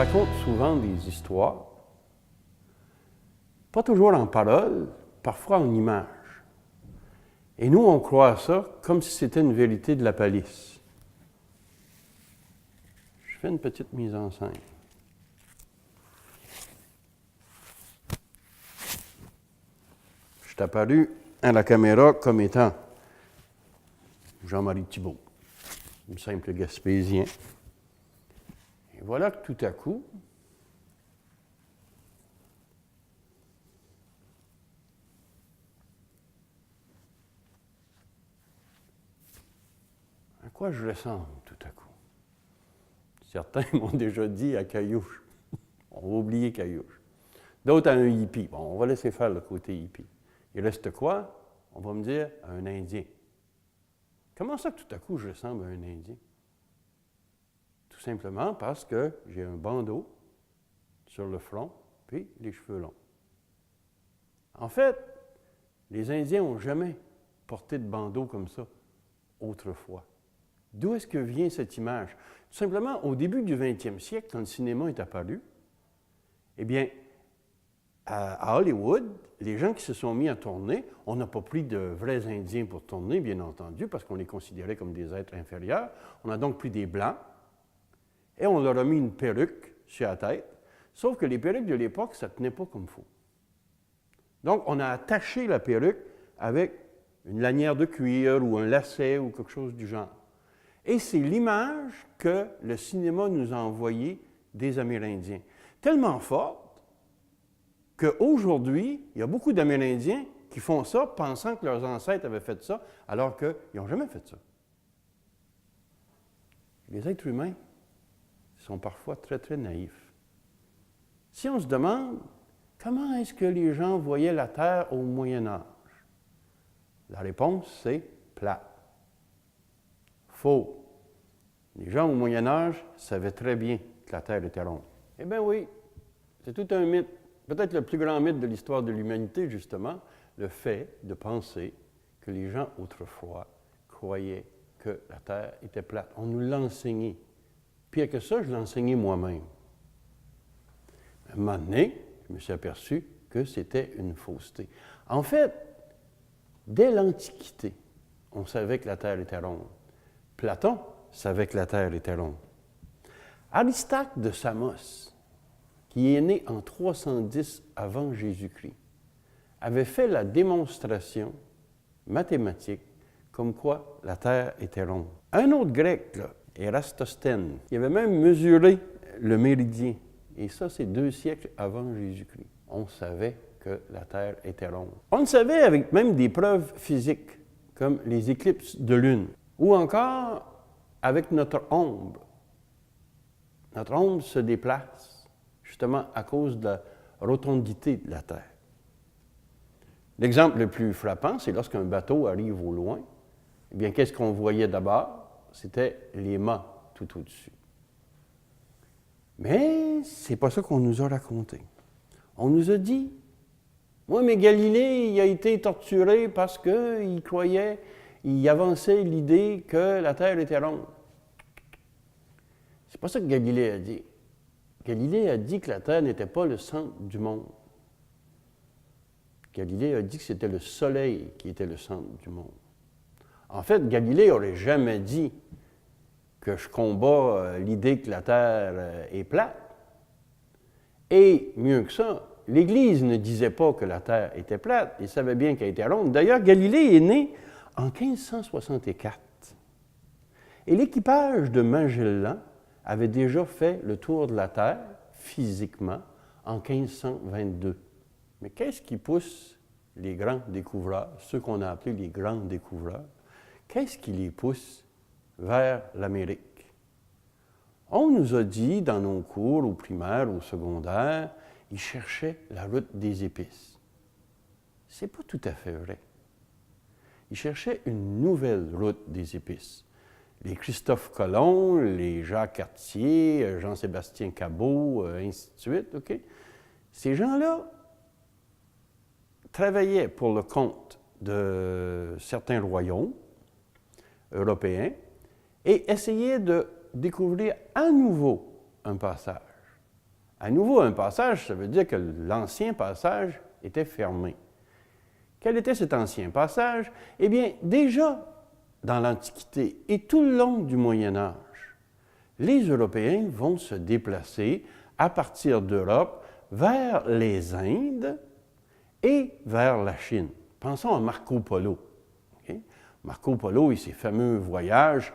raconte souvent des histoires, pas toujours en paroles, parfois en images. Et nous, on croit à ça comme si c'était une vérité de la palisse. Je fais une petite mise en scène. Je suis apparu à la caméra comme étant Jean-Marie Thibault, un simple Gaspésien. Et voilà que tout à coup, à quoi je ressemble tout à coup? Certains m'ont déjà dit à Caillouche. On va oublier Caillouche. D'autres à un hippie. Bon, on va laisser faire le côté hippie. Il reste quoi? On va me dire à un Indien. Comment ça que tout à coup je ressemble à un Indien? Tout simplement parce que j'ai un bandeau sur le front, puis les cheveux longs. En fait, les Indiens n'ont jamais porté de bandeau comme ça autrefois. D'où est-ce que vient cette image? Tout simplement, au début du 20e siècle, quand le cinéma est apparu, eh bien, à Hollywood, les gens qui se sont mis à tourner, on n'a pas pris de vrais Indiens pour tourner, bien entendu, parce qu'on les considérait comme des êtres inférieurs. On a donc pris des Blancs, et on leur a mis une perruque sur la tête, sauf que les perruques de l'époque, ça ne tenait pas comme il faut. Donc, on a attaché la perruque avec une lanière de cuir ou un lacet ou quelque chose du genre. Et c'est l'image que le cinéma nous a envoyée des Amérindiens. Tellement forte qu'aujourd'hui, il y a beaucoup d'Amérindiens qui font ça pensant que leurs ancêtres avaient fait ça, alors qu'ils n'ont jamais fait ça. Les êtres humains sont parfois très, très naïfs. Si on se demande comment est-ce que les gens voyaient la Terre au Moyen Âge, la réponse, c'est plate. Faux. Les gens au Moyen Âge savaient très bien que la Terre était ronde. Eh bien oui, c'est tout un mythe. Peut-être le plus grand mythe de l'histoire de l'humanité, justement, le fait de penser que les gens autrefois croyaient que la Terre était plate. On nous l'a enseigné. Pire que ça, je l'ai enseigné moi-même. À un moment donné, je me suis aperçu que c'était une fausseté. En fait, dès l'Antiquité, on savait que la Terre était ronde. Platon savait que la Terre était ronde. Aristote de Samos, qui est né en 310 avant Jésus-Christ, avait fait la démonstration mathématique comme quoi la Terre était ronde. Un autre grec, là, Érastosthène, il avait même mesuré le méridien. Et ça, c'est 2 siècles avant Jésus-Christ. On savait que la Terre était ronde. On le savait avec même des preuves physiques, comme les éclipses de lune, ou encore avec notre ombre. Notre ombre se déplace, justement à cause de la rotondité de la Terre. L'exemple le plus frappant, c'est lorsqu'un bateau arrive au loin, eh bien, qu'est-ce qu'on voyait d'abord? C'était les mâts tout au-dessus. Mais c'est pas ça qu'on nous a raconté. On nous a dit, oui, mais Galilée, il a été torturé parce qu'il croyait, il avançait l'idée que la Terre était ronde. C'est pas ça que Galilée a dit. Galilée a dit que la Terre n'était pas le centre du monde. Galilée a dit que c'était le Soleil qui était le centre du monde. En fait, Galilée n'aurait jamais dit que je combats l'idée que la Terre est plate. Et mieux que ça, l'Église ne disait pas que la Terre était plate, il savait bien qu'elle était ronde. D'ailleurs, Galilée est né en 1564. Et l'équipage de Magellan avait déjà fait le tour de la Terre, physiquement, en 1522. Mais qu'est-ce qui pousse les grands découvreurs, ceux qu'on a appelés les grands découvreurs, qu'est-ce qui les pousse vers l'Amérique? On nous a dit dans nos cours, au primaire, au secondaire, ils cherchaient la route des épices. C'est pas tout à fait vrai. Ils cherchaient une nouvelle route des épices. Les Christophe Colomb, les Jacques Cartier, Jean-Sébastien Cabot, ainsi de suite, OK? Ces gens-là travaillaient pour le compte de certains royaumes européens et essayaient de découvrir à nouveau un passage. À nouveau, un passage, ça veut dire que l'ancien passage était fermé. Quel était cet ancien passage? Eh bien, déjà dans l'Antiquité et tout le long du Moyen Âge, les Européens vont se déplacer à partir d'Europe vers les Indes et vers la Chine. Pensons à Marco Polo. Okay? Marco Polo et ses fameux voyages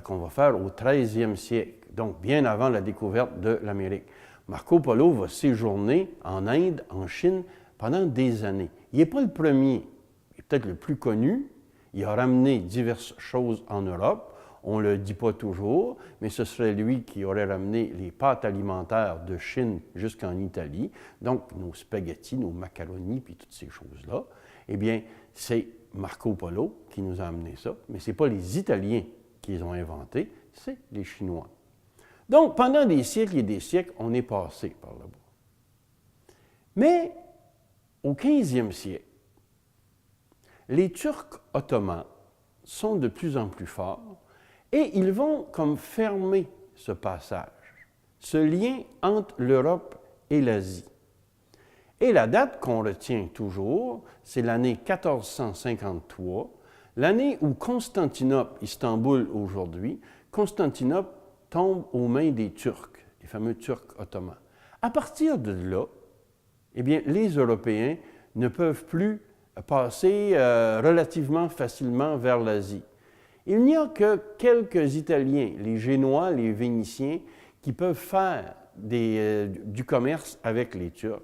qu'on va faire au 13e siècle, donc bien avant la découverte de l'Amérique. Marco Polo va séjourner en Inde, en Chine, pendant des années. Il n'est pas le premier, il est peut-être le plus connu. Il a ramené diverses choses en Europe. On ne le dit pas toujours, mais ce serait lui qui aurait ramené les pâtes alimentaires de Chine jusqu'en Italie, donc nos spaghettis, nos macaronis, puis toutes ces choses-là. Eh bien, c'est Marco Polo qui nous a amené ça, mais ce n'est pas les Italiens qui les ont inventés, c'est les Chinois. Donc, pendant des siècles et des siècles, on est passé par là-bas. Mais, au 15e siècle, les Turcs ottomans sont de plus en plus forts et ils vont comme fermer ce passage, ce lien entre l'Europe et l'Asie. Et la date qu'on retient toujours, c'est l'année 1453, l'année où Constantinople, Istanbul aujourd'hui, Constantinople tombe aux mains des Turcs, les fameux Turcs ottomans. À partir de là, eh bien, les Européens ne peuvent plus passer relativement facilement vers l'Asie. Il n'y a que quelques Italiens, les Génois, les Vénitiens, qui peuvent faire du commerce avec les Turcs.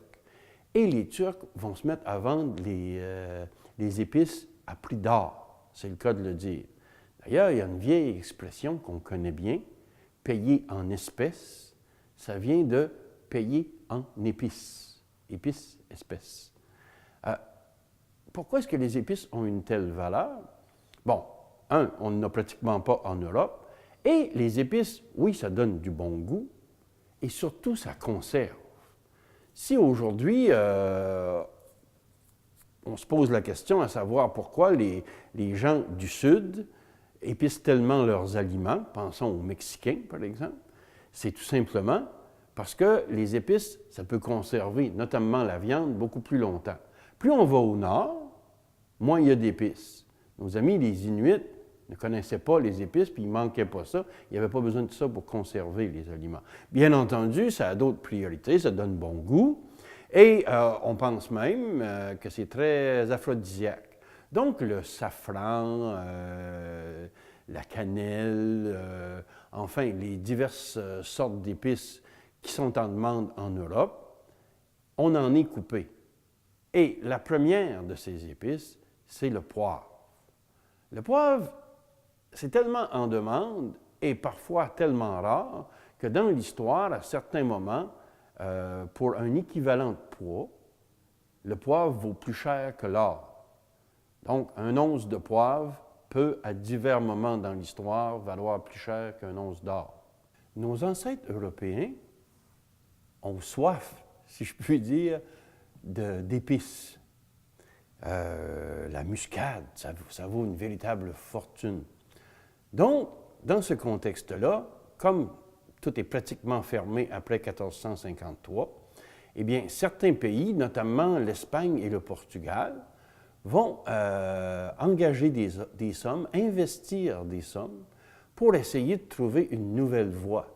Et les Turcs vont se mettre à vendre les épices à prix d'or, c'est le cas de le dire. D'ailleurs, il y a une vieille expression qu'on connaît bien, payer en espèces, ça vient de payer en épices, épices, espèces. Pourquoi est-ce que les épices ont une telle valeur? Bon, on n'en a pratiquement pas en Europe, et les épices, oui, ça donne du bon goût, et surtout, ça conserve. Si aujourd'hui, on se pose la question à savoir pourquoi les gens du Sud épicent tellement leurs aliments, pensons aux Mexicains, par exemple, c'est tout simplement parce que les épices, ça peut conserver, notamment la viande, beaucoup plus longtemps. Plus on va au nord, moins il y a d'épices. Nos amis, les Inuits, ne connaissaient pas les épices, puis il ne manquait pas ça. Il n'y avait pas besoin de ça pour conserver les aliments. Bien entendu, ça a d'autres priorités, ça donne bon goût, et on pense même que c'est très aphrodisiaque. Donc, le safran, la cannelle, enfin, les diverses sortes d'épices qui sont en demande en Europe, on en est coupé. Et la première de ces épices, c'est le poivre. Le poivre, c'est tellement en demande et parfois tellement rare que dans l'histoire, à certains moments, pour un équivalent de poids, le poivre vaut plus cher que l'or. Donc, un once de poivre peut, à divers moments dans l'histoire, valoir plus cher qu'un once d'or. Nos ancêtres européens ont soif, si je puis dire, d'épices. La muscade, ça vaut une véritable fortune. Donc, dans ce contexte-là, comme tout est pratiquement fermé après 1453, eh bien, certains pays, notamment l'Espagne et le Portugal, vont engager des sommes, investir des sommes pour essayer de trouver une nouvelle voie.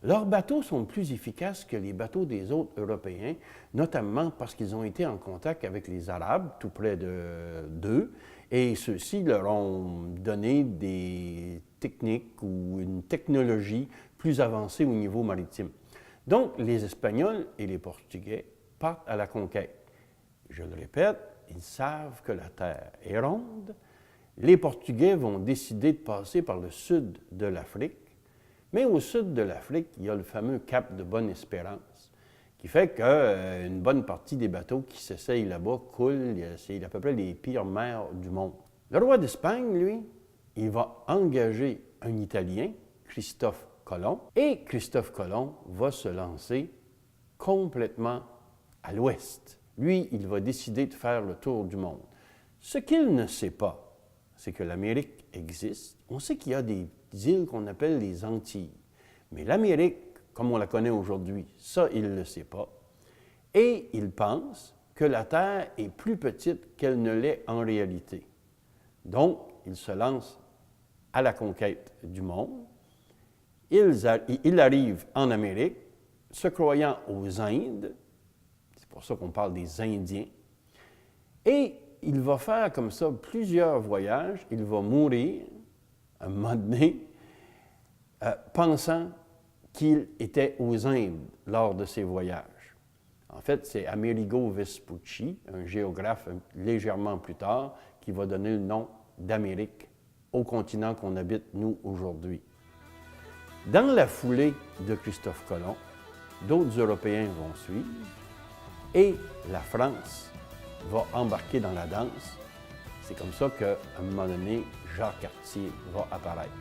Leurs bateaux sont plus efficaces que les bateaux des autres Européens, notamment parce qu'ils ont été en contact avec les Arabes, tout près d'eux, et ceux-ci leur ont donné des techniques ou une technologie plus avancée au niveau maritime. Donc, les Espagnols et les Portugais partent à la conquête. Je le répète, ils savent que la Terre est ronde. Les Portugais vont décider de passer par le sud de l'Afrique. Mais au sud de l'Afrique, il y a le fameux cap de Bonne-Espérance, qui fait qu'une bonne partie des bateaux qui s'essayent là-bas coulent. C'est à peu près les pires mers du monde. Le roi d'Espagne, lui, il va engager un Italien, Christophe Colomb, et Christophe Colomb va se lancer complètement à l'ouest. Lui, il va décider de faire le tour du monde. Ce qu'il ne sait pas, c'est que l'Amérique existe. On sait qu'il y a des îles qu'on appelle les Antilles. Mais l'Amérique, comme on la connaît aujourd'hui. Ça, il ne le sait pas. Et il pense que la Terre est plus petite qu'elle ne l'est en réalité. Donc, il se lance à la conquête du monde. Il arrive en Amérique, se croyant aux Indes, c'est pour ça qu'on parle des Indiens, et il va faire comme ça plusieurs voyages, il va mourir à un moment donné, pensant qu'il était aux Indes lors de ses voyages. En fait, c'est Amerigo Vespucci, un géographe légèrement plus tard, qui va donner le nom d'Amérique au continent qu'on habite, nous, aujourd'hui. Dans la foulée de Christophe Colomb, d'autres Européens vont suivre et la France va embarquer dans la danse. C'est comme ça qu'à un moment donné, Jacques Cartier va apparaître.